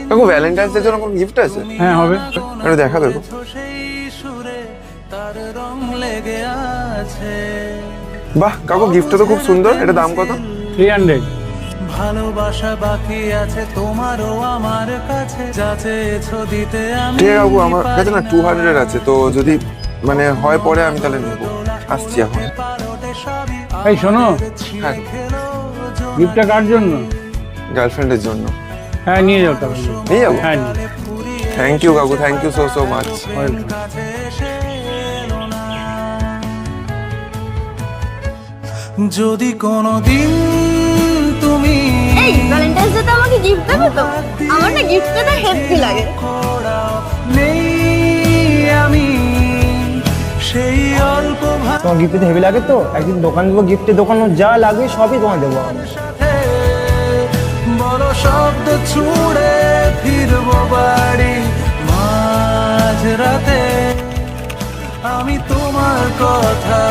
কাকু Valentine's day জন্য কোনো গিফট আছে? হ্যাঁ হবে। একটু দেখাবে গো। বাহ কাকু, গিফটটা তো খুব সুন্দর। এটা দাম কত? 300। ভালোবাসা বাকি আছে তোমারও আমার কাছে, যা চেয়েছো দিতে আমি। ঠিক আছে কাকু, আমার কাছে না 200 আছে, তো যদি মানে হয় পরে আমি তাহলে নেবো। আসছি এখন। এই শোনো, হ্যাঁ, গিফটটা কার জন্য? গার্লফ্রেন্ডের জন্য। হ্যাঁ নিয়ে যাও তাহলে। নিয়ে যাবো? হ্যাঁ থ্যাংক ইউ কাকু, থ্যাংক ইউ সো মাচ। যদি কোনোদিন তুমি এই ভ্যালেন্টাইন্স ডে তে আমাকে গিফট দেবে তো? আমার না গিফট পেতে হেভি লাগে। নেই আমি সেই অল্প তোমার গিফট পেতে হেভি লাগে তো একদিন দোকান দেবো, গিফটের দোকান যা লাগবে সবই তোমায় দেবো আমি। সাথে বড় শব্দ ছুড়ে ফিরবো বাড়ি মাঝরাতে। আমি তোমার কথা